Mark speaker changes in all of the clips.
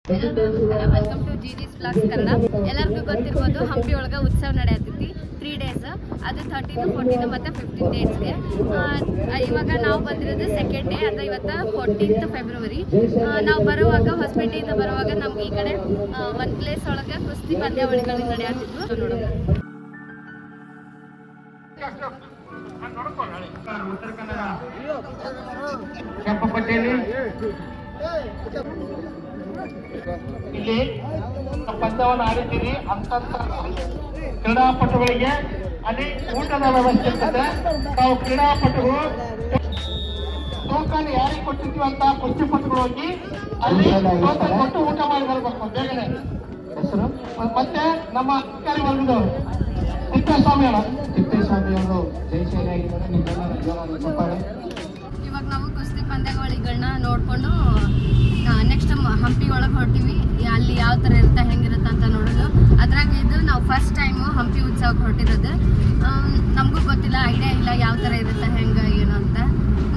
Speaker 1: Welcome to GG's blogs Kannada. ಎಲ್ಲರಿಗೂ ಗೊತ್ತಿರ್ಬೋದು, ಹಂಪಿ ಒಳಗೆ ಉತ್ಸವ ನಡೆಯತೈತಿ 3 ಡೇಸ್. ಅದು 13, 14 ಮತ್ತು 15 ಡೇಸ್ಗೆ. ಇವಾಗ ನಾವು ಬಂದಿರೋದು ಸೆಕೆಂಡ್ ಡೇ, ಅಂದರೆ ಇವತ್ತು 14th ಫೆಬ್ರವರಿ. ನಾವು ಬರುವಾಗ ಹೊಸಪೇಟೆಯಿಂದ ಬರುವಾಗ ನಮ್ಗೆ ಈ ಕಡೆ ಒಂದು ಪ್ಲೇಸ್ ಒಳಗೆ ಕುಸ್ತಿ ಪಂದ್ಯಾವಳಿಗಳು ನಡೆಯತ್ತಿದ್ವು ನೋಡೋದು.
Speaker 2: ಇಲ್ಲಿ ಪಂದ್ಯವನ್ನು ಆಡಿದ್ದೀರಿ ಅಂತ ಕ್ರೀಡಾಪಟುಗಳಿಗೆ ಅಲ್ಲಿ ಊಟದ ವ್ಯವಸ್ಥೆ ಇರ್ತದೆ. ನಾವು ಕ್ರೀಡಾಪಟುಗಳು ಟೋಕನ್ ಯಾರಿಗೆ ಕೊಟ್ಟಿರ್ತೀವಿ ಅಂತ ಕುಸ್ತಿಪಟುಗಳು ಹೋಗಿ ಅಲ್ಲಿ ಟೋಕನ್ ಕೊಟ್ಟು ಊಟ ಮಾಡಿ ಬರ್ಬೇಕು ಬೇಗನೆ. ಹೆಸರು ಮತ್ತೆ ನಮ್ಮ ಅಧಿಕಾರಿ ವರ್ಗದವರು ತಿಪ್ಪೇಸ್ವಾಮಿ ಅವರು ಜಯಶೈಲಿಯಾಗಿದ್ದಾರೆ. ನಿಮ್ಮೆಲ್ಲ
Speaker 1: ಇವಾಗ ನಾವು ಕುಸ್ತಿ ಪಂದ್ಯಗಳಿಗಳನ್ನ ನೋಡಿಕೊಂಡು ನೆಕ್ಸ್ಟ್ ಹಂಪಿ ಒಳಗೆ ಹೊರಟಿವಿ. ಅಲ್ಲಿ ಯಾವ ಥರ ಇರುತ್ತೆ, ಹೆಂಗಿರುತ್ತೆ ಅಂತ ನೋಡೋದು. ಅದ್ರಾಗ ಇದು ನಾವು ಫಸ್ಟ್ ಟೈಮು ಹಂಪಿ ಉತ್ಸವಕ್ಕೆ ಹೊರಟಿರೋದು. ನಮಗೂ ಗೊತ್ತಿಲ್ಲ, ಐಡಿಯಾ ಇಲ್ಲ ಯಾವ ಥರ ಇರುತ್ತೆ, ಹೆಂಗೆ ಏನು ಅಂತ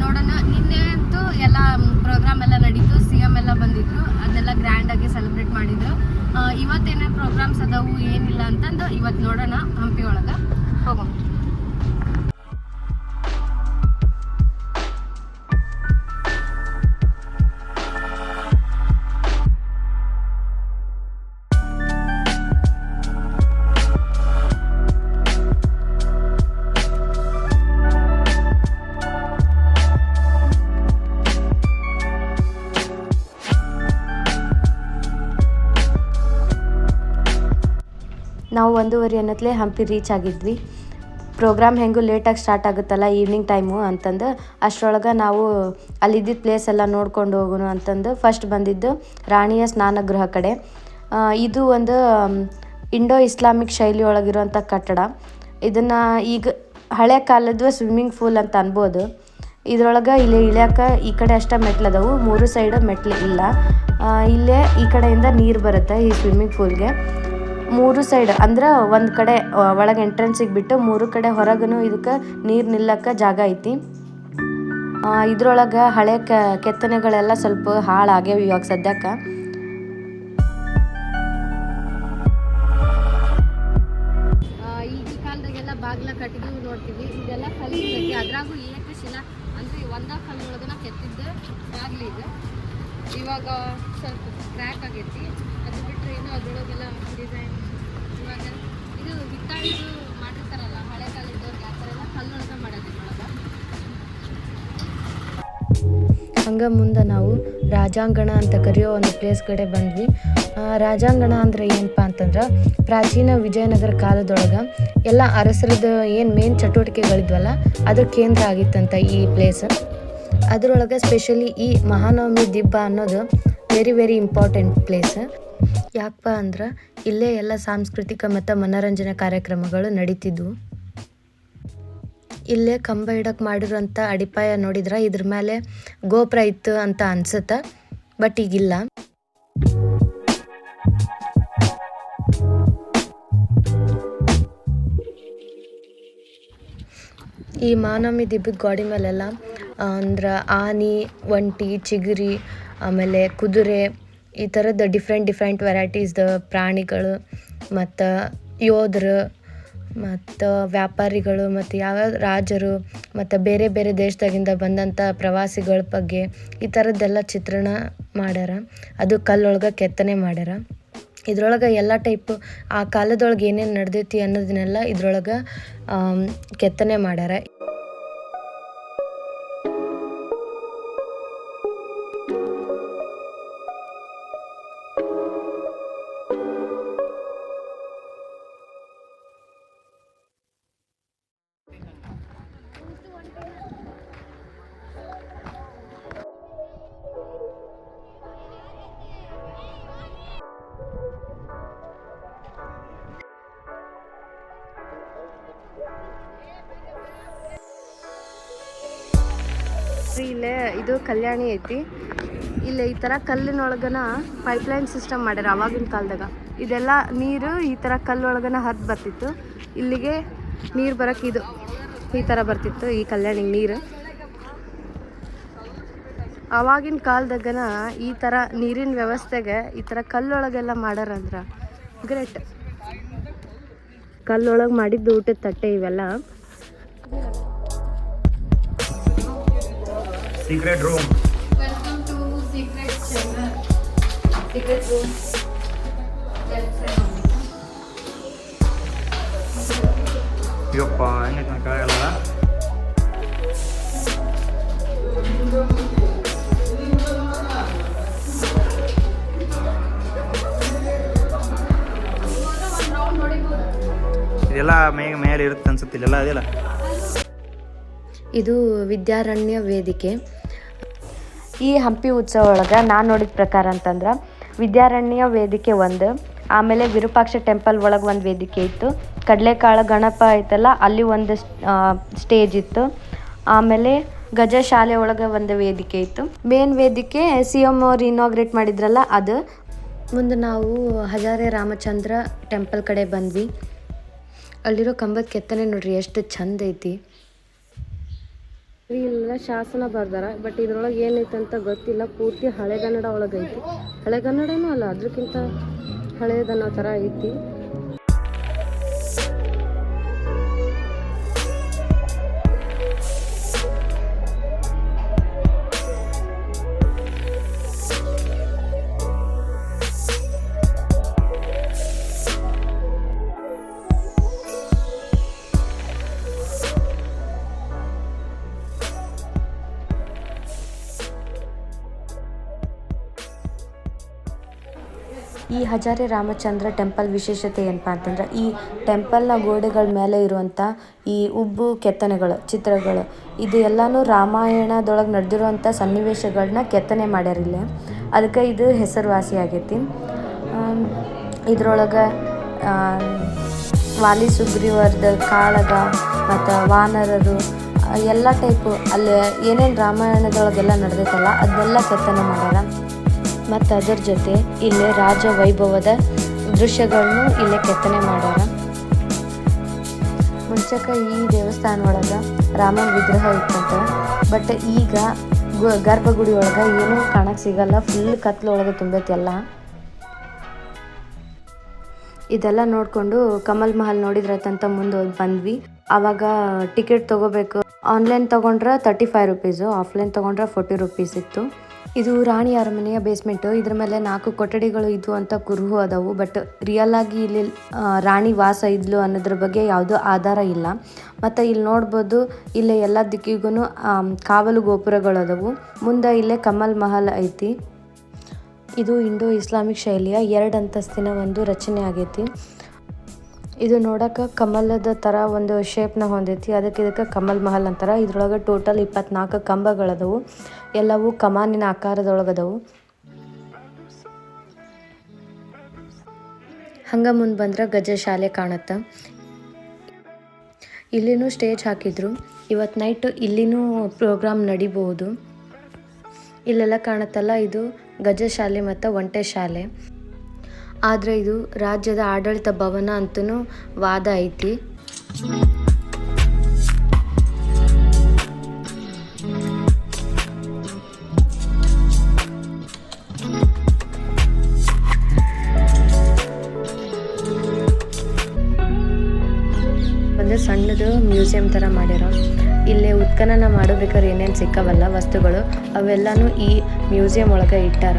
Speaker 1: ನೋಡೋಣ. ನಿನ್ನೆ ಅಂತೂ ಎಲ್ಲ ಪ್ರೋಗ್ರಾಮ್ ಎಲ್ಲ ನಡೀತು, CM ಎಲ್ಲ ಬಂದಿದ್ರು, ಅದೆಲ್ಲ ಗ್ರ್ಯಾಂಡಾಗಿ ಸೆಲೆಬ್ರೇಟ್ ಮಾಡಿದ್ರು. ಇವತ್ತೇನೇ ಪ್ರೋಗ್ರಾಮ್ಸ್ ಅದಾವು ಏನಿಲ್ಲ ಅಂತಂದು ಇವತ್ತು ನೋಡೋಣ. ಹಂಪಿ ಒಳಗೆ ಹೋಗೋಣ.
Speaker 3: ನಾವು 1:30 ಅನ್ನತ್ಲೇ ಹಂಪಿ ರೀಚ್ ಆಗಿದ್ವಿ. ಪ್ರೋಗ್ರಾಮ್ ಹೆಂಗೂ ಲೇಟಾಗಿ ಸ್ಟಾರ್ಟ್ ಆಗುತ್ತಲ್ಲ ಈವ್ನಿಂಗ್ ಟೈಮು ಅಂತಂದು ಅಷ್ಟರೊಳಗೆ ನಾವು ಅಲ್ಲಿದ್ದಿದ್ದ ಪ್ಲೇಸ್ ಎಲ್ಲ ನೋಡ್ಕೊಂಡು ಹೋಗೋಣ ಅಂತಂದು ಫಸ್ಟ್ ಬಂದಿದ್ದು ರಾಣಿಯ ಸ್ನಾನಗೃಹ ಕಡೆ. ಇದು ಒಂದು ಇಂಡೋ ಇಸ್ಲಾಮಿಕ್ ಶೈಲಿ ಒಳಗಿರುವಂಥ ಕಟ್ಟಡ. ಇದನ್ನು ಈಗ ಹಳೆ ಕಾಲದ ಸ್ವಿಮ್ಮಿಂಗ್ ಪೂಲ್ ಅಂತ ಅನ್ಬೋದು. ಇದರೊಳಗೆ ಇಲ್ಲಿ ಇಳಿಯೋಕೆ ಈ ಕಡೆ ಅಷ್ಟೇ ಮೆಟ್ಲದವು, 3 ಸೈಡು ಮೆಟ್ಲು ಇಲ್ಲ. ಇಲ್ಲೇ ಈ ಕಡೆಯಿಂದ ನೀರು ಬರುತ್ತೆ ಈ ಸ್ವಿಮ್ಮಿಂಗ್ ಪೂಲ್ಗೆ. 3 ಸೈಡ್ ಅಂದ್ರೆ ಒಂದು ಕಡೆ ಒಳಗೆ ಎಂಟ್ರೆನ್ಸಿಗೆ ಬಿಟ್ಟು 3 ಕಡೆ ಹೊರಗೂ ಇದಕ್ಕೆ ನೀರು ನಿಲ್ಲಕ್ಕೆ ಜಾಗ ಐತಿ. ಇದ್ರೊಳಗೆ ಹಳೆ ಕೆತ್ತನೆಗಳೆಲ್ಲ ಸ್ವಲ್ಪ ಹಾಳಾಗ್ಯಾವ ಇವಾಗ ಸದ್ಯಕ್ಕೆ.
Speaker 1: ಈ ಕಾಲದಾಗೆಲ್ಲ ಬಾಗಿಲ ಕಟ್ಟಿದ್ದು ನೋಡ್ತೀವಿ. ಇದೆಲ್ಲ ಕಲ್ಲು ಐತಿ, ಅದ್ರಾಗೂ ಏಕಶಿಲಾ ಅಂದರೆ ಒಂದ ಕಲ್ಲೊಳಗನ ಕೆತ್ತಿದ್ದು ಬಾಗಿಲಿದೆ. ಇವಾಗ ಸ್ವಲ್ಪ ಕ್ರ್ಯಾಕ್ ಆಗೈತಿ, ಅದು ಬಿಟ್ಟರೆ ಏನು ಅದ್ರೊಳಗೆಲ್ಲ ಡಿಸೈನ್. ಇವಾಗ ಇದು ಹಿತ್ತಾಳಿದು ಮಾಡಿರ್ತಾರಲ್ಲ ಹಳೆ ಕಾಲದವ್ರಿಗೆ, ಆ ಥರ ಎಲ್ಲ ಕಲ್ಲೊಳಗೆ ಮಾಡೋದು ಇದ್ರೊಳಗೆ.
Speaker 3: ಹಂಗೆ ಮುಂದೆ ನಾವು ರಾಜಾಂಗಣ ಅಂತ ಕರೆಯೋ ಒಂದು ಪ್ಲೇಸ್ ಕಡೆ ಬಂದ್ವಿ. ರಾಜಾಂಗಣ ಅಂದರೆ ಏನಪ್ಪ ಅಂತಂದ್ರೆ ಪ್ರಾಚೀನ ವಿಜಯನಗರ ಕಾಲದೊಳಗೆ ಎಲ್ಲ ಅರಸರದ್ದು ಏನು ಮೇನ್ ಚಟುವಟಿಕೆಗಳಿದ್ವಲ್ಲ ಅದ್ರ ಕೇಂದ್ರ ಆಗಿತ್ತಂತ ಈ ಪ್ಲೇಸ್. ಅದರೊಳಗೆ ಸ್ಪೆಷಲಿ ಈ ಮಹಾನವಮಿ ದಿಬ್ಬ ಅನ್ನೋದು ವೆರಿ ವೆರಿ ಇಂಪಾರ್ಟೆಂಟ್ ಪ್ಲೇಸ್. ಯಾಕಪ್ಪ ಅಂದ್ರೆ ಇಲ್ಲೇ ಎಲ್ಲ ಸಾಂಸ್ಕೃತಿಕ ಮತ್ತು ಮನೋರಂಜನೆ ಕಾರ್ಯಕ್ರಮಗಳು ನಡೀತಿದ್ವು. ಇಲ್ಲೇ ಕಂಬ ಹಿಡಕ್ಕೆ ಮಾಡಿರೋಂಥ ಅಡಿಪಾಯ ನೋಡಿದ್ರೆ ಇದ್ರ ಮೇಲೆ ಗೋಪುರ ಇತ್ತು ಅಂತ ಅನ್ಸುತ್ತೆ, ಬಟ್ ಈಗಿಲ್ಲ. ಈ ಮಹಾನವಮಿ ದಿಬ್ಬದ ಗೋಡೆ ಮೇಲೆಲ್ಲ ಅಂದ್ರೆ ಆನೆ, ಒಂಟಿ, ಚಿಗರಿ, ಆಮೇಲೆ ಕುದುರೆ, ಈ ಥರದ್ದು ಡಿಫ್ರೆಂಟ್ ವೆರೈಟೀಸ್ದು ಪ್ರಾಣಿಗಳು ಮತ್ತು ಯೋಧರು ಮತ್ತು ವ್ಯಾಪಾರಿಗಳು ಮತ್ತು ಯಾವ ರಾಜರು ಮತ್ತು ಬೇರೆ ಬೇರೆ ದೇಶದಾಗಿಂದ ಬಂದಂಥ ಪ್ರವಾಸಿಗಳ ಬಗ್ಗೆ ಈ ಥರದ್ದೆಲ್ಲ ಚಿತ್ರಣ ಮಾಡ್ಯಾರ. ಅದು ಕಲ್ಲೊಳಗೆ ಕೆತ್ತನೆ ಮಾಡ್ಯಾರ. ಇದ್ರೊಳಗೆ ಎಲ್ಲ ಟೈಪು ಆ ಕಾಲದೊಳಗೆ ಏನೇನು ನಡೆದೈತಿ ಅನ್ನೋದನ್ನೆಲ್ಲ ಇದ್ರೊಳಗೆ ಕೆತ್ತನೆ ಮಾಡ್ಯಾರ. ಇಲ್ಲೇ ಇದು ಕಲ್ಯಾಣಿ ಐತಿ. ಇಲ್ಲೇ ಈ ಥರ ಕಲ್ಲಿನೊಳಗನ ಪೈಪ್ಲೈನ್ ಸಿಸ್ಟಮ್ ಮಾಡ್ಯಾರ ಆವಾಗಿನ ಕಾಲದಾಗ. ಇದೆಲ್ಲ ನೀರು ಈ ಥರ ಕಲ್ಲೊಳಗನ ಹರಿದು ಬರ್ತಿತ್ತು. ಇಲ್ಲಿಗೆ ನೀರು ಬರೋಕ್ಕೆ ಇದು ಈ ಥರ ಬರ್ತಿತ್ತು ಈ ಕಲ್ಯಾಣಿಗೆ ನೀರು. ಆವಾಗಿನ ಕಾಲದಾಗನ ಈ ಥರ ನೀರಿನ ವ್ಯವಸ್ಥೆಗೆ ಈ ಥರ ಕಲ್ಲೊಳಗೆಲ್ಲ ಮಾಡ್ಯಾರಂದ್ರೆ ಗ್ರೇಟ್. ಕಲ್ಲೊಳಗೆ ಮಾಡಿದ್ದು ಊಟದ ತಟ್ಟೆ ಇವೆಲ್ಲ.
Speaker 4: Secret room.
Speaker 1: Welcome to secret chamber. Secret room.
Speaker 4: ಅಯ್ಯಪ್ಪ ಹೆಂಗೈತೆ ನಾನು ಕೆಳಗೆಲ್ಲ. ಇದೆಲ್ಲ ಮೇಲೆ ಇರುತ್ತೆ ಅನ್ಸುತ್ತೆ ಇಲ್ಲೆಲ್ಲ ಅದೆಲ್ಲ.
Speaker 3: ಇದು ವಿದ್ಯಾರಣ್ಯ ವೇದಿಕೆ. ಈ ಹಂಪಿ ಉತ್ಸವ ಒಳಗೆ ನಾನು ನೋಡಿದ ಪ್ರಕಾರ ಅಂತಂದ್ರೆ ವಿದ್ಯಾರಣ್ಯ ವೇದಿಕೆ ಒಂದು, ಆಮೇಲೆ ವಿರೂಪಾಕ್ಷ ಟೆಂಪಲ್ ಒಳಗೆ ಒಂದು ವೇದಿಕೆ ಇತ್ತು, ಕಡಲೆಕಾಳು ಗಣಪ ಐತಲ್ಲ ಅಲ್ಲಿ ಒಂದು ಸ್ಟೇಜ್ ಇತ್ತು, ಆಮೇಲೆ ಗಜ ಶಾಲೆ ಒಳಗೆ ಒಂದು ವೇದಿಕೆ ಇತ್ತು. ಮೇನ್ ವೇದಿಕೆ CM ಅವ್ರು ಇನಾಗ್ರೇಟ್ ಮಾಡಿದ್ರಲ್ಲ ಅದು. ಮುಂದೆ ನಾವು ಹಜಾರೆ ರಾಮಚಂದ್ರ ಟೆಂಪಲ್ ಕಡೆ ಬಂದ್ವಿ. ಅಲ್ಲಿರೋ ಕಂಬದ ಕೆತ್ತನೆ ನೋಡ್ರಿ ಎಷ್ಟು ಚಂದ ಐತಿ. ಇಲ್ಲ ಶಾಸನ ಬರ್ದಾರ, ಬಟ್ ಇದ್ರೊಳಗೆ ಏನೈತೆ ಅಂತ ಗೊತ್ತಿಲ್ಲ. ಪೂರ್ತಿ ಹಳೆಗನ್ನಡ ಒಳಗೈತಿ. ಹಳೆಗನ್ನಡನೂ ಅಲ್ಲ, ಅದಕ್ಕಿಂತ ಹಳೇದನ್ನೋ ಥರ ಐತಿ. ಈ ಹಜಾರೆ ರಾಮಚಂದ್ರ ಟೆಂಪಲ್ ವಿಶೇಷತೆ ಏನಪ್ಪ ಅಂತಂದ್ರೆ ಈ ಟೆಂಪಲ್ನ ಗೋಡೆಗಳ ಮೇಲೆ ಇರುವಂಥ ಈ ಉಬ್ಬು ಕೆತ್ತನೆಗಳು, ಚಿತ್ರಗಳು, ಇದು ಎಲ್ಲನೂ ರಾಮಾಯಣದೊಳಗೆ ನಡೆದಿರುವಂಥ ಸನ್ನಿವೇಶಗಳನ್ನ ಕೆತ್ತನೆ ಮಾಡ್ಯಾರಿಲ್ಲ. ಅದಕ್ಕೆ ಇದು ಹೆಸರುವಾಸಿಯಾಗೈತಿ. ಇದ್ರೊಳಗೆ ವಾಲಿ ಸುಗ್ರೀವರ್ದ ಕಾಳಗ ಮತ್ತು ವಾನರರು ಎಲ್ಲ ಟೈಪು ಅಲ್ಲಿ ಏನೇನು ರಾಮಾಯಣದೊಳಗೆಲ್ಲ ನಡೆದೈತಲ್ಲ ಅದನ್ನೆಲ್ಲ ಕೆತ್ತನೆ ಮಾಡ್ಯಾರ. ಮತ್ತು ಅದರ ಜೊತೆ ಇಲ್ಲೇ ರಾಜ ವೈಭವದ ದೃಶ್ಯಗಳನ್ನು ಇಲ್ಲೇ ಕೆತ್ತನೆ ಮಾಡ್ಯಾರ. ಮುಂಚೆಕ ಈ ದೇವಸ್ಥಾನ ಒಳಗೆ ರಾಮನ ವಿಗ್ರಹ ಇತ್ತಂತ, ಬಟ್ ಈಗ ಗರ್ಭಗುಡಿ ಒಳಗೆ ಏನೂ ಕಾಣಕ್ಕೆ ಸಿಗಲ್ಲ, ಫುಲ್ ಕತ್ಲೊಳಗೆ ತುಂಬೈತಿ ಎಲ್ಲ. ಇದೆಲ್ಲ ನೋಡಿಕೊಂಡು ಕಮಲ್ ಮಹಲ್ ನೋಡಿದ್ರತಂತ ಮುಂದೆ ಬಂದ್ವಿ. ಆವಾಗ ಟಿಕೆಟ್ ತೊಗೋಬೇಕು. ಆನ್ಲೈನ್ ತೊಗೊಂಡ್ರೆ 35 ರೂಪೀಸು, ಆಫ್ಲೈನ್ ತೊಗೊಂಡ್ರೆ 40 ರೂಪೀಸ್ ಇತ್ತು. ಇದು ರಾಣಿ ಅರಮನೆಯ ಬೇಸ್ಮೆಂಟು. ಇದ್ರ ಮೇಲೆ 4 ಕೊಠಡಿಗಳು ಇದ್ವು ಅಂತ ಕುರುಹು ಅದಾವು, ಬಟ್ ರಿಯಲ್ ಆಗಿ ಇಲ್ಲಿ ರಾಣಿ ವಾಸ ಇದ್ಲು ಅನ್ನೋದ್ರ ಬಗ್ಗೆ ಯಾವುದೂ ಆಧಾರ ಇಲ್ಲ. ಮತ್ತು ಇಲ್ಲಿ ನೋಡ್ಬೋದು, ಇಲ್ಲೇ ಎಲ್ಲ ದಿಕ್ಕಿಗೂ ಕಾವಲು ಗೋಪುರಗಳು ಅದಾವು. ಮುಂದೆ ಇಲ್ಲೇ ಕಮಲ್ ಮಹಲ್ ಐತಿ. ಇದು ಇಂಡೋ ಇಸ್ಲಾಮಿಕ್ ಶೈಲಿಯ 2 ಅಂತಸ್ತಿನ ಒಂದು ರಚನೆ ಆಗೈತಿ. ಇದು ನೋಡೋಕೆ ಕಮಲದ ಥರ ಒಂದು ಶೇಪ್ನ ಹೊಂದೈತಿ, ಇದಕ್ಕೆ ಕಮಲ್ ಮಹಲ್ ಅಂತಾರೆ. ಇದ್ರೊಳಗೆ ಟೋಟಲ್ 24 ಕಂಬಗಳದವು, ಎಲ್ಲವೂ ಕಮಾನಿನ ಆಕಾರದೊಳಗದವು. ಹಂಗೆ ಮುಂದೆ ಬಂದ್ರೆ ಗಜ ಶಾಲೆ ಕಾಣುತ್ತೆ. ಇಲ್ಲಿನೂ ಸ್ಟೇಜ್ ಹಾಕಿದ್ರು. ಇವತ್ತು ನೈಟ್ ಇಲ್ಲಿನೂ ಪ್ರೋಗ್ರಾಮ್ ನಡಿಬಹುದು. ಇಲ್ಲೆಲ್ಲ ಕಾಣುತ್ತಲ್ಲ, ಇದು ಗಜ ಶಾಲೆ ಮತ್ತು ಒಂಟೆ ಶಾಲೆ. ಆದರೆ ಇದು ರಾಜ್ಯದ ಆಡಳಿತ ಭವನ ಅಂತಲೂ ವಾದ ಐತಿ. ಒಂದು ಸಣ್ಣದು ಮ್ಯೂಸಿಯಂ ಥರ ಮಾಡ್ಯಾರ. ಇಲ್ಲೇ ಉತ್ಖನನ ಮಾಡಬೇಕಾದ್ರೆ ಏನೇನು ಸಿಕ್ಕವಲ್ಲ ವಸ್ತುಗಳು, ಅವೆಲ್ಲನೂ ಈ ಮ್ಯೂಸಿಯಂ ಒಳಗೆ ಇಟ್ಟಾರ.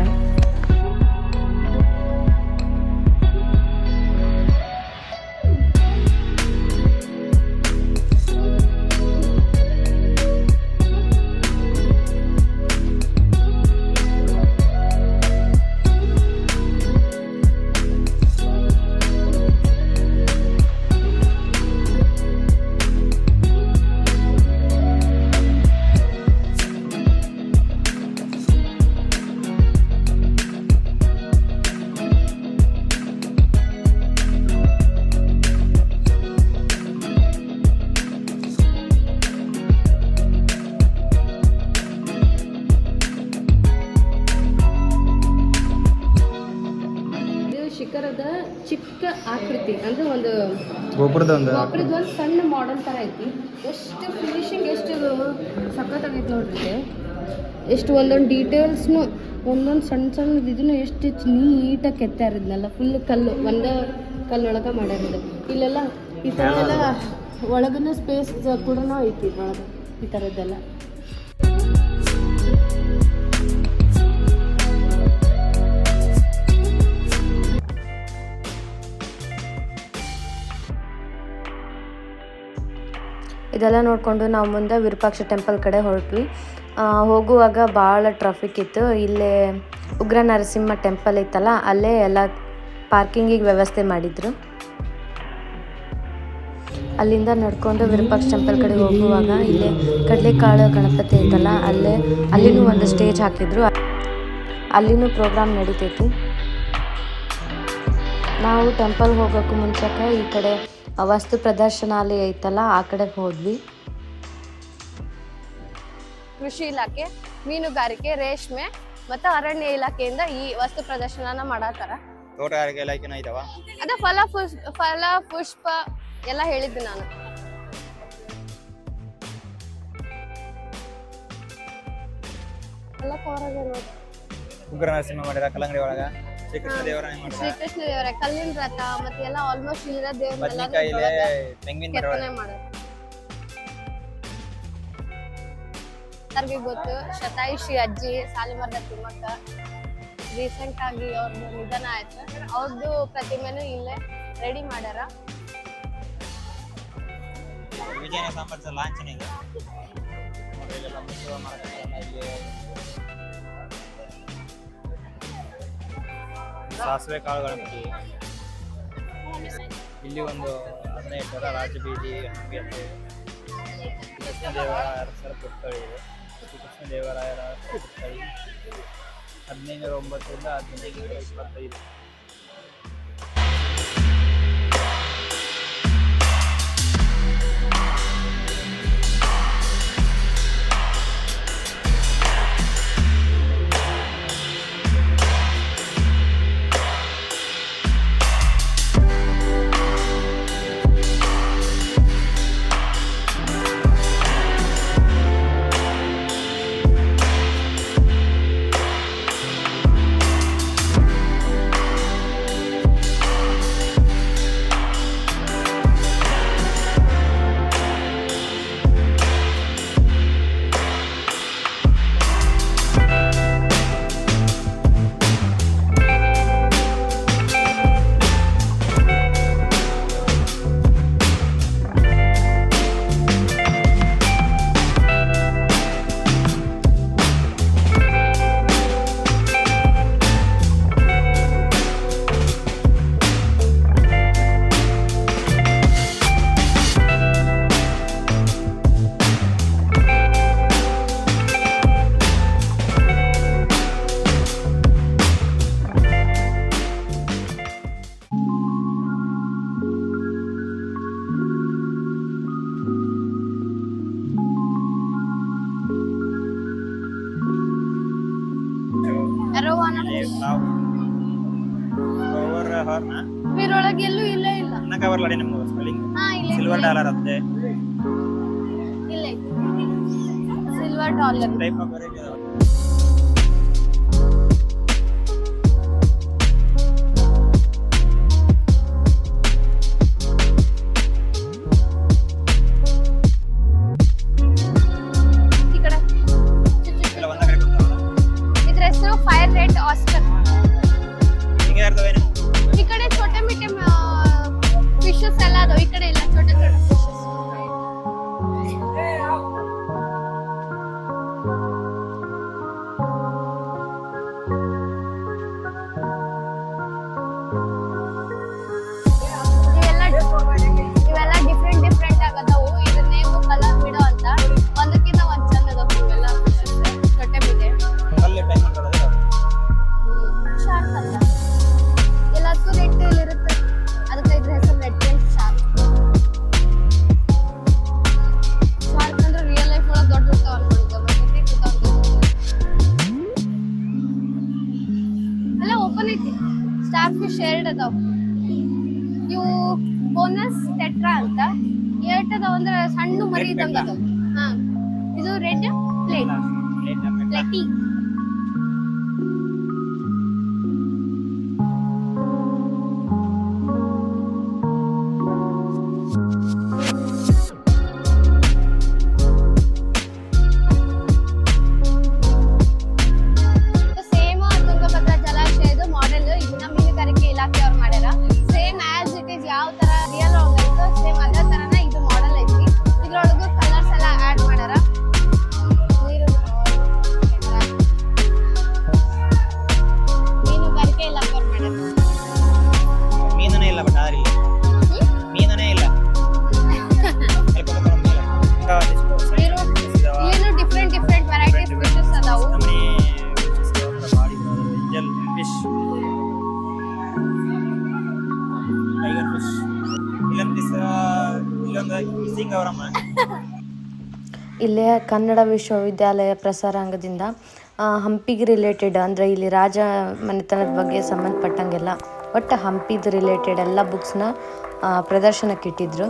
Speaker 3: ಶಿಖರದ ಚಿಕ್ಕ ಆಕೃತಿ ಅಂದ್ರೆ ಒಂದು
Speaker 4: ಗೋಪುರದ ಒಂದು
Speaker 3: ಸಣ್ಣ ಮಾಡೆಲ್ ತರ ಐತಿ. ಎಷ್ಟು ಫಿನಿಶಿಂಗ್ ಎಷ್ಟು ಸಖತ್ತಾಗೈತಿ ನೋಡ್ರಿ.
Speaker 1: ಎಷ್ಟು ಒಂದೊಂದು ಡೀಟೇಲ್ಸ್ನು ಒಂದೊಂದು ಸಣ್ಣ ಇದನ್ನು ಎಷ್ಟು ನೀಟಾಗಿ ಕೆತ್ತಾರಿದ್ನಲ್ಲ. ಫುಲ್ ಕಲ್ಲು ಒಂದೇ ಕಲ್ಲೊಳಗೆ ಮಾಡ್ಯಾರಿದ್ದು. ಇಲ್ಲೆಲ್ಲ ಈ ಥರ ಎಲ್ಲ ಒಳಗನ್ನ ಸ್ಪೇಸ್ ಕೂಡ ಐತಿ ಒಳಗೆ ಈ ಥರದ್ದೆಲ್ಲ.
Speaker 3: ಇದೆಲ್ಲ ನೋಡಿಕೊಂಡು ನಾವು ಮುಂದೆ ವಿರೂಪಾಕ್ಷ ಟೆಂಪಲ್ ಕಡೆ ಹೊರಟ್ವಿ. ಹೋಗುವಾಗ ಭಾಳ ಟ್ರಾಫಿಕ್ ಇತ್ತು. ಇಲ್ಲೇ ಉಗ್ರ ನರಸಿಂಹ ಟೆಂಪಲ್ ಇತ್ತಲ್ಲ, ಅಲ್ಲೇ ಎಲ್ಲ ಪಾರ್ಕಿಂಗಿಗೆ ವ್ಯವಸ್ಥೆ ಮಾಡಿದರು. ಅಲ್ಲಿಂದ ನಡ್ಕೊಂಡು ವಿರೂಪಾಕ್ಷ ಟೆಂಪಲ್ ಕಡೆ ಹೋಗುವಾಗ ಇಲ್ಲೇ ಕಡಲೆಕಾಳು ಗಣಪತಿ ಐತಲ್ಲ, ಅಲ್ಲಿನೂ ಒಂದು ಸ್ಟೇಜ್ ಹಾಕಿದ್ರು. ಅಲ್ಲಿನೂ ಪ್ರೋಗ್ರಾಮ್ ನಡೀತೈತಿ. ನಾವು ಟೆಂಪಲ್ ಹೋಗೋಕ್ಕೂ ಮುಂಚೆಗೆ ಈ ಕಡೆ ವಸ್ತು ಪ್ರದರ್ಶನಾಲಯ ಐತಲ್ಲ, ಆ ಕಡೆ ಹೋದ್ವಿ.
Speaker 1: ಕೃಷಿ ಇಲಾಖೆ, ಮೀನುಗಾರಿಕೆ, ರೇಷ್ಮೆ ಮತ್ತು ಅರಣ್ಯ ಇಲಾಖೆಯಿಂದ ಈ ವಸ್ತು ಪ್ರದರ್ಶನನ ಮಾಡತ್ತಾರ.
Speaker 4: ತೋಟಗಾರಿಕೆ ಇಲಾಖೆನ ಐತವ.
Speaker 1: ಅದ ಫಲ ಪುಷ್ಪ ಎಲ್ಲ ಹೇಳಿದ್ದೆ ನಾನು. ಎಲ್ಲ
Speaker 4: ಉಗ್ರ ನರಸಿಂಹ ಮಾಡಿದ ಕಲ್ಲಂಗಡಿ ಒಳಗ ಶ್ರೀಕೃಷ್ಣ ದೇವರ
Speaker 1: ಕಲ್ಲಿನ ರಥ ಮತ್ತೆ ಎಲ್ಲ ಆಲ್ಮೋಸ್ಟ್ ಇಲ್ಲಿರೋ ದೇವ್ರನ್ನೆಲ್ಲ ಗೊತ್ತು. ಶತಾಯುಷಿ ಅಜ್ಜಿ ಸಾಲಿಮರದ ತಿಮ್ಮಕ್ಕ ರೀಸೆಂಟ್ ಆಗಿ ಅವ್ರದ್ದು ನಿಧನ ಆಯ್ತು. ಅವ್ರದ್ದು ಪ್ರತಿಮೆನೂ ಇಲ್ಲೇ ರೆಡಿ ಮಾಡ್ಯಾರ.
Speaker 4: ವಿಜಯನ ಸಾಮ್ರಾಜ್ಯ ಲಾಂಛನ ಇದೆ. ಸಾಸಿವೆ ಕಾಳು ಗಣಪತಿ. ಇಲ್ಲಿ ಒಂದು 15 ರಾಜಬೀದಿ ಹಂಪಿ ಕೃಷ್ಣದೇವರಾಯರ ಅರಸರ ಪುತ್ಥಳಿ ಇದೆ. ಕೃಷ್ಣದೇವರಾಯರ ಪುತ್ಥಳಿ 1509 ರಿಂದ 1525.
Speaker 1: ಇದ್ರೊಳಗೆಲ್ಲೂ ಇಲ್ಲೇ ಇಲ್ಲ.
Speaker 4: ಕವರ್ ನಿಮ್ಗೆ ಸ್ಪೆಲ್ಲಿಂಗ್ ಸಿಲ್ವರ್ ಡಾಲರ್ ಅಂತೆ.
Speaker 1: ಇಲ್ಲ silver dollar
Speaker 4: type of variety.
Speaker 1: ಇವು ಬೋನಸ್ ಟೆಟ್ರಾ ಅಂತ ಏಟ್ ಅದಾವ ಅಂದ್ರೆ ಸಣ್ಣ ಮರಿ ಇದ್ದಂಗ ಅದಾವ. ಇದು ರೆಡ್ ಪ್ಲೇಟ್ ಅಪ್ಲೆಟಿ.
Speaker 3: ಇಲ್ಲೇ ಕನ್ನಡ ವಿಶ್ವವಿದ್ಯಾಲಯ ಪ್ರಸಾರಾಂಗದಿಂದ ಹಂಪಿಗೆ ರಿಲೇಟೆಡ್ ಅಂದರೆ ಇಲ್ಲಿ ರಾಜ ಮನೆತನದ ಬಗ್ಗೆ ಸಂಬಂಧಪಟ್ಟಂಗೆಲ್ಲ ಒಟ್ಟು ಹಂಪಿದು ರಿಲೇಟೆಡ್ ಎಲ್ಲ ಬುಕ್ಸ್ನ ಪ್ರದರ್ಶನಕ್ಕೆ ಇಟ್ಟಿದ್ರು.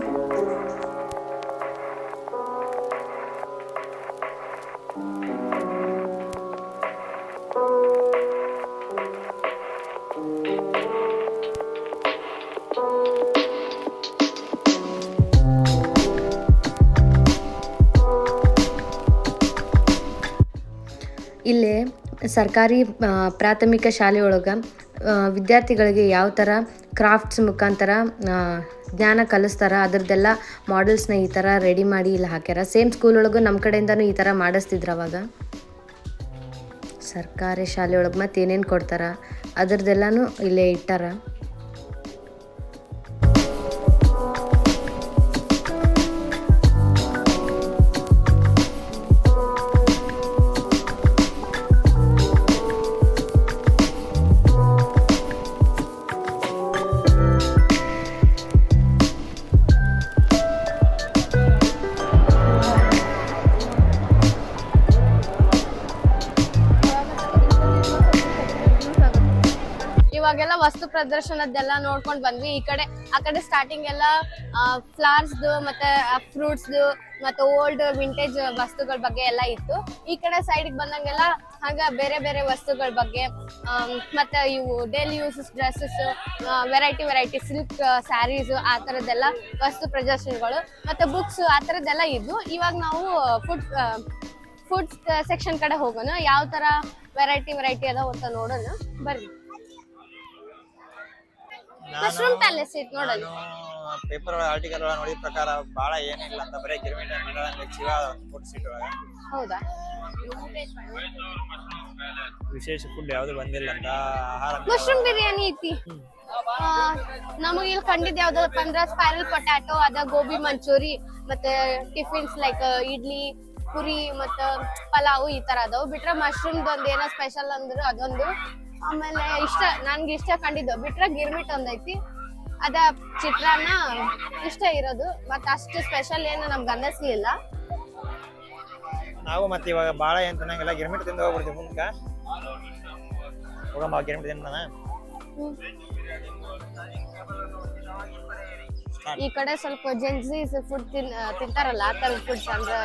Speaker 3: ಇಲ್ಲಿ ಸರ್ಕಾರಿ ಪ್ರಾಥಮಿಕ ಶಾಲೆಯೊಳಗೆ ವಿದ್ಯಾರ್ಥಿಗಳಿಗೆ ಯಾವ ಥರ ಕ್ರಾಫ್ಟ್ಸ್ ಮುಖಾಂತರ ಜ್ಞಾನ ಕಲಿಸ್ತಾರ ಅದರದ್ದೆಲ್ಲ ಮಾಡೆಲ್ಸ್ನ ಈ ಥರ ರೆಡಿ ಮಾಡಿ ಇಲ್ಲಿ ಹಾಕ್ಯಾರ. ಸೇಮ್ ಸ್ಕೂಲ್ ಒಳಗೂ ನಮ್ಮ ಕಡೆಯಿಂದನೂ ಈ ಥರ ಮಾಡಿಸ್ತಿದ್ರು ಅವಾಗ. ಸರ್ಕಾರಿ ಶಾಲೆಯೊಳಗೆ ಮತ್ತು ಏನೇನು ಕೊಡ್ತಾರ ಅದರದ್ದೆಲ್ಲನೂ ಇಲ್ಲೇ ಇಟ್ಟಾರ.
Speaker 1: ಇವಾಗೆಲ್ಲ ವಸ್ತು ಪ್ರದರ್ಶನದ್ದೆಲ್ಲ ನೋಡ್ಕೊಂಡ್ ಬಂದ್ವಿ. ಆ ಕಡೆ ಸ್ಟಾರ್ಟಿಂಗ್ ಎಲ್ಲ ಫ್ಲವರ್ಸ್ದು ಮತ್ತೆ ಫ್ರೂಟ್ಸ್ದು ಮತ್ತೆ ಓಲ್ಡ್ ವಿಂಟೇಜ್ ವಸ್ತುಗಳ ಬಗ್ಗೆ ಎಲ್ಲ ಇತ್ತು. ಈ ಕಡೆ ಸೈಡ್ಗೆ ಬಂದಂಗೆಲ್ಲ ಹಂಗ ಬೇರೆ ಬೇರೆ ವಸ್ತುಗಳ ಬಗ್ಗೆ ಮತ್ತೆ ಇವು daily uses dresses, variety silk sarees, ಆ ಥರದ್ದೆಲ್ಲ ವಸ್ತು ಪ್ರದರ್ಶನಗಳು ಮತ್ತೆ ಬುಕ್ಸ್ ಆ ಥರದ್ದೆಲ್ಲ ಇದ್ವು. ಇವಾಗ ನಾವು ಫುಡ್ ಸೆಕ್ಷನ್ ಕಡೆ ಹೋಗೋಣ. ಯಾವ ತರ ವೆರೈಟಿ ಅದಾವ ಅಂತ ನೋಡೋಣ ಬರ್ರಿ. ಮಶ್ರೂಮ್ ಪ್ಯಾಲೇಸ್ ಐತ್ ನೋಡೋಣ.
Speaker 4: ಪೇಪರ್ ಆರ್ಟಿಕಲ್ ನೋಡಿದ ಪ್ರಕಾರ ಬಹಳ ಏನಿಲ್ಲ ಅಂತ, ಬರೀ ಗಿರ್ಮಿಟ್ ಫುಡ್ ಸೀಟ್ ಒಳಗ.
Speaker 1: ಹೌದಾ?
Speaker 4: ವಿಶೇಷ ಫುಡ್ ಯಾವ್ದು ಬಂದಿಲ್ಲ ಅಂತ. ಆಹಾರ
Speaker 1: ಮಶ್ರೂಮ್ ಬಿರಿಯಾನಿ ಐತಿ. ನಮಗೆ ಇಲ್ಲಿ ಕಂಡಿದ್ ಯಾವ್ದಪ್ಪ ಅಂದ್ರ ಸ್ಪೈರಲ್ ಪೊಟ್ಯಾಟೊ ಅದ, ಗೋಬಿ ಮಂಚೂರಿ ಮತ್ತೆ ಟಿಫಿನ್ಸ್ ಲೈಕ್ ಇಡ್ಲಿ, ಪುರಿ ಮತ್ತ ಪಲಾವು ಈ ತರ ಅದಾವ. ಬಿಟ್ರೆ ಮಶ್ರೂಮ್ ಒಂದ್ ಏನೋ ಸ್ಪೆಷಲ್ ಅಂದ್ರ ಅದೊಂದು. ಆಮೇಲೆ ನನ್ಗೆ ಇಷ್ಟ ಕಂಡಿದ್ದು ಬಿಟ್ರೆ ಗಿರ್ಮಿಟ್ ಒಂದೈತಿ, ಅದ ಚಿತ್ರಾನ್ನ ಇಷ್ಟ ಇರೋದು. ಮತ್ತೆ ಅಷ್ಟು ಸ್ಪೆಷಲ್ ಏನು ನಮ್ಗೆ ಅನ್ನಿಸ್ಲಿಲ್ಲ.
Speaker 4: ನಾವು ಮತ್ತೆ ಇವಾಗ ಬಾಳ ಏನ್ ತಿನ್ನಂಗಿಲ್ಲ, ಗಿರ್ಮಿಟ್ ತಿಂದು ಹೋಗ್ಬಿಡ್ತೀವಿ ಮುಂದಕ್ಕ. ಹೋಗಮ್ಮ ಗಿರ್ಮಿಟ್ ತಿನ್ನೋಣ.
Speaker 1: ಈ ಕಡೆ ಸ್ವಲ್ಪ ಜೆನ್ಸೀಸ್ ಫುಡ್ ತಿಂತಾರಲ್ಲ ಆ ತರ ಫುಡ್ಸ್ ಅಂದ್ರೆ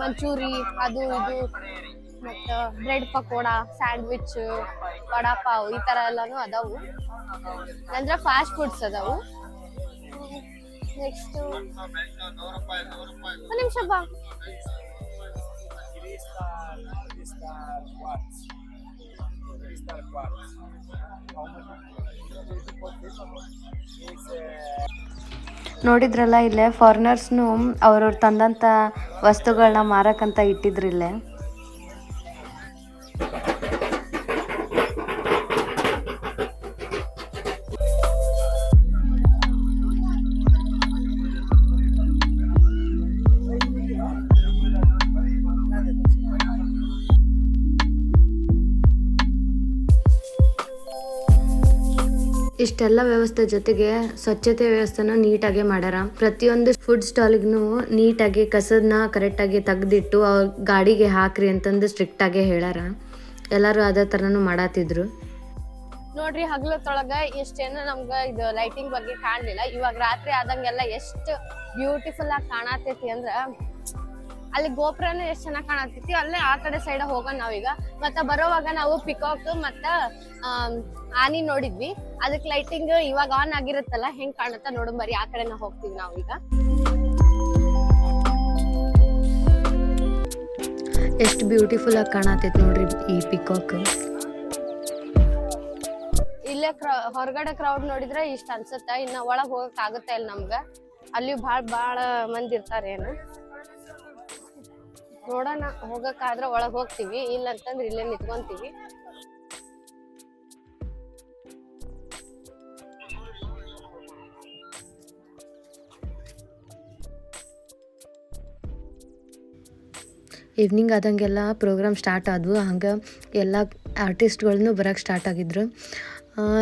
Speaker 1: ಮಂಚೂರಿ ಅದು ಇದು, ಮತ್ತ ಬ್ರೆಡ್ ಪಕೋಡ, ಸ್ಯಾಂಡ್ವಿಚ್, ವಡಾಪಾವ್ ಈ ತರ ಎಲ್ಲಾನು ಅದಾವು. ಅಂದ್ರೆ ಫಾಸ್ಟ್ ಫುಡ್ಸ್ ಅದಾವು. ನೆಕ್ಸ್ಟ್ ಒಂದ್ ನಿಮಿಷ ಬಾ.
Speaker 3: ನೋಡಿದ್ರಲ್ಲ, ಇಲ್ಲೇ ಫಾರಿನರ್ಸ್ನು ಅವ್ರವ್ರು ತಂದಂಥ ವಸ್ತುಗಳನ್ನ ಮಾರಕ್ಕಂತ ಇಟ್ಟಿದ್ರು ಇಲ್ಲೇ. ಇಷ್ಟೆಲ್ಲ ವ್ಯವಸ್ಥೆ ಜೊತೆಗೆ ಸ್ವಚ್ಛತೆ ವ್ಯವಸ್ಥೆನ ನೀಟಾಗಿ ಮಾಡ್ಯಾರ. ಪ್ರತಿಯೊಂದು ಫುಡ್ ಸ್ಟಾಲ್ಗೂ ನೀಟಾಗಿ ಕಸದನ್ನ ಕರೆಕ್ಟಾಗಿ ತೆಗ್ದಿಟ್ಟು ಗಾಡಿಗೆ ಹಾಕ್ರಿ ಅಂತಂದು ಸ್ಟ್ರಿಕ್ಟ್ ಆಗಿ ಹೇಳ್ಯಾರ. ಎಲ್ಲರೂ ಅದೇ ಥರನೂ ಮಾಡತ್ತಿದ್ರು.
Speaker 1: ನೋಡ್ರಿ, ಹಗಲತ್ತೊಳಗ ಎಷ್ಟೇನು ನಮ್ಗ ಇದು ಲೈಟಿಂಗ್ ಬಗ್ಗೆ ಕಾಣ್ಲಿಲ್ಲ. ಇವಾಗ ರಾತ್ರಿ ಆದಂಗೆಲ್ಲ ಎಷ್ಟು ಬ್ಯೂಟಿಫುಲ್ ಆಗಿ ಕಾಣತೈತಿ ಅಂದ್ರ ಅಲ್ಲಿ ಗೋಪುರನ ಎಷ್ಟ್ ಚೆನ್ನಾಗಿ ಕಾಣತೈತಿ. ಅಲ್ಲೇ ಆ ಕಡೆ ಸೈಡ್ ಹೋಗೋಣ ನಾವೀಗ. ಮತ್ತೆ ಬರೋವಾಗ ನಾವು ಪಿಕಾಕ್ ಮತ್ತ ಆನಿ ನೋಡಿದ್ವಿ. ಅದಕ್ಕೆ ಲೈಟಿಂಗ್ ಇವಾಗ ಆನ್ ಆಗಿರುತ್ತಲ್ಲ, ಹೆಂಗ್ ಕಾಣುತ್ತ ನೋಡೋಣ ಬರ್ರಿ. ಆ ಕಡೆ ನಾವು ಹೋಗ್ತೀವಿ ನಾವೀಗ.
Speaker 3: ಎಷ್ಟು ಬ್ಯೂಟಿಫುಲ್ ಆಗಿ ಕಾಣತೈತಿ ನೋಡ್ರಿ ಈ ಪಿಕಾಕ್.
Speaker 1: ಇಲ್ಲೇ ಹೊರಗಡೆ ಕ್ರೌಡ್ ನೋಡಿದ್ರೆ ಇಷ್ಟ ಅನ್ಸುತ್ತ. ಇನ್ನ ಒಳಗ್ ಹೋಗಕ್ ಆಗುತ್ತೆ ಇಲ್ಲ ನಮ್ಗ. ಅಲ್ಲಿ ಬಾಳ ಮಂದಿ ಇರ್ತಾರೆ ಏನು ನೋಡೋಣ. ಹೋಗಕ್ಕಾದ್ರ ಒಳಗ್ ಹೋಗ್ತೀವಿ, ಇಲ್ಲ ಅಂತಂದ್ರೆ ಇಲ್ಲೇ ನಿಂತ್ಕೊಂತೀವಿ.
Speaker 3: ಈವ್ನಿಂಗ್ ಆದಂಗೆಲ್ಲ ಪ್ರೋಗ್ರಾಮ್ ಸ್ಟಾರ್ಟ್ ಆದವು. ಹಂಗೆ ಎಲ್ಲ ಆರ್ಟಿಸ್ಟ್ಗಳನ್ನೂ ಬರೋಕ್ಕೆ ಸ್ಟಾರ್ಟ್ ಆಗಿದ್ರು.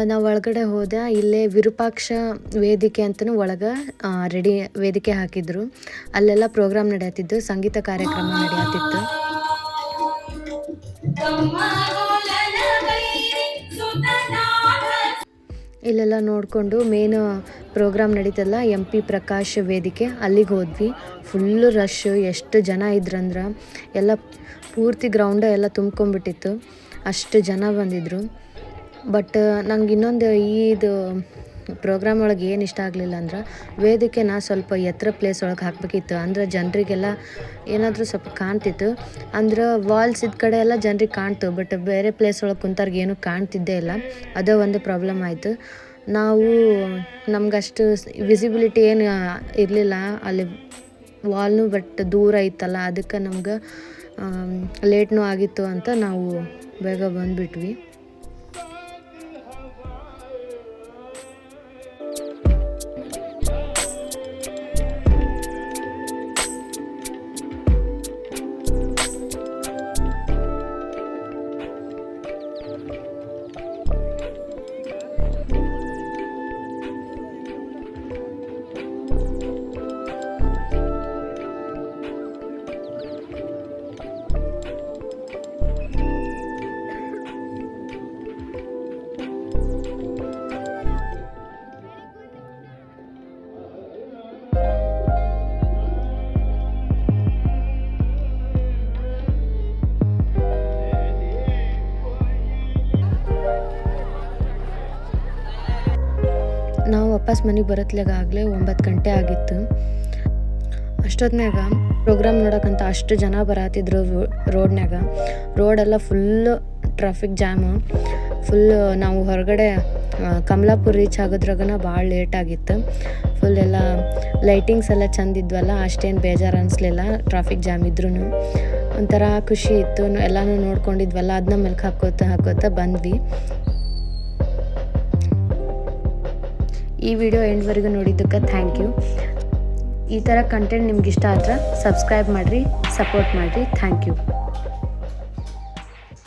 Speaker 3: ನಾವು ಒಳಗಡೆ ಹೋದೆ. ಇಲ್ಲೇ ವಿರೂಪಾಕ್ಷ ವೇದಿಕೆ ಅಂತಲೂ ಒಳಗೆ ವೇದಿಕೆ ಹಾಕಿದ್ರು. ಅಲ್ಲೆಲ್ಲ ಪ್ರೋಗ್ರಾಮ್ ನಡೆಯತ್ತಿದ್ದು, ಸಂಗೀತ ಕಾರ್ಯಕ್ರಮ ನಡೆಯತ್ತಿತ್ತು. ಇಲ್ಲೆಲ್ಲ ನೋಡಿಕೊಂಡು ಮೇನ್ ಪ್ರೋಗ್ರಾಮ್ ನಡೀತಲ್ಲ MP ಪ್ರಕಾಶ್ ವೇದಿಕೆ, ಅಲ್ಲಿಗೆ ಹೋದ್ವಿ. ಫುಲ್ಲು ರಶ್, ಎಷ್ಟು ಜನ ಇದ್ರಂದ್ರೆ ಎಲ್ಲ ಪೂರ್ತಿ ಗ್ರೌಂಡ ಎಲ್ಲ ತುಂಬ್ಕೊಂಡ್ಬಿಟ್ಟಿತ್ತು, ಅಷ್ಟು ಜನ ಬಂದಿದ್ರು. ಬಟ್ ನಂಗೆ ಇನ್ನೊಂದು ಇದು ಪ್ರೋಗ್ರಾಮ್ ಒಳಗೆ ಏನು ಇಷ್ಟ ಆಗಲಿಲ್ಲ ಅಂದ್ರೆ, ವೇದಿಕೆನ ಸ್ವಲ್ಪ ಎತ್ತರ ಪ್ಲೇಸ್ ಒಳಗೆ ಹಾಕಬೇಕಿತ್ತು. ಅಂದ್ರೆ ಜನರಿಗೆಲ್ಲ ಏನಾದರೂ ಸ್ವಲ್ಪ ಕಾಣ್ತಿತ್ತು. ಅಂದ್ರೆ ವಾಲ್ಸ್ ಇದ್ದ ಕಡೆ ಎಲ್ಲ ಜನರಿಗೆ ಕಾಣ್ತು, ಬಟ್ ಬೇರೆ ಪ್ಲೇಸ್ ಒಳಗೆ ಕುಂತವ್ರಿಗೆ ಏನೂ ಕಾಣ್ತಿದ್ದೇ ಇಲ್ಲ. ಅದೇ ಒಂದು ಪ್ರಾಬ್ಲಮ್ ಆಯಿತು. ನಮಗಷ್ಟು ವಿಸಿಬಿಲಿಟಿ ಏನು ಇರಲಿಲ್ಲ ಅಲ್ಲಿ ವಾಲ್ನು, ಬಟ್ ದೂರ ಇತ್ತಲ್ಲ, ಅದಕ್ಕೆ ನಮ್ಗೆ ಲೇಟ್ನೂ ಆಗಿತ್ತು ಅಂತ ನಾವು ಬೇಗ ಬಂದುಬಿಟ್ವಿ. ನಾವು ವಾಪಸ್ ಮನೆಗೆ ಬರತ್ಲಾಗಲೇ 9 ಗಂಟೆ ಆಗಿತ್ತು. ಅಷ್ಟೊತ್ತಿನಾಗ ಪ್ರೋಗ್ರಾಮ್ ನೋಡೋಕ್ಕಂತ ಅಷ್ಟು ಜನ ಬರತ್ತಿದ್ರು ರೋಡ್ನಾಗ. ರೋಡೆಲ್ಲ ಫುಲ್ಲು ಟ್ರಾಫಿಕ್ ಜಾಮು. ನಾವು ಹೊರಗಡೆ ಕಮಲಾಪುರ ರೀಚ್ ಆಗೋದ್ರಾಗನ ಭಾಳ ಲೇಟ್ ಆಗಿತ್ತು. ಫುಲ್ ಎಲ್ಲ ಲೈಟಿಂಗ್ಸ್ ಎಲ್ಲ ಚಂದ ಇದ್ವಲ್ಲ, ಅಷ್ಟೇನು ಬೇಜಾರು ಅನಿಸ್ಲಿಲ್ಲ. ಟ್ರಾಫಿಕ್ ಜಾಮ್ ಇದ್ರೂ ಒಂಥರ ಖುಷಿ ಇತ್ತು. ಎಲ್ಲನೂ ನೋಡ್ಕೊಂಡಿದ್ವಲ್ಲ, ಅದನ್ನ ಮೆಲ್ಕು ಹಾಕೋತಾ ಬಂದ್ವಿ. ಈ ವಿಡಿಯೋ ಎಂಡ್ವರೆಗೂ ನೋಡಿದ್ದಕ್ಕೆ ಥ್ಯಾಂಕ್ ಯು. ಈ ಥರ ಕಂಟೆಂಟ್ ನಿಮ್ಗೆ ಇಷ್ಟ ಆದ್ರೆ ಸಬ್ಸ್ಕ್ರೈಬ್ ಮಾಡಿರಿ, ಸಪೋರ್ಟ್ ಮಾಡಿರಿ. Thank you.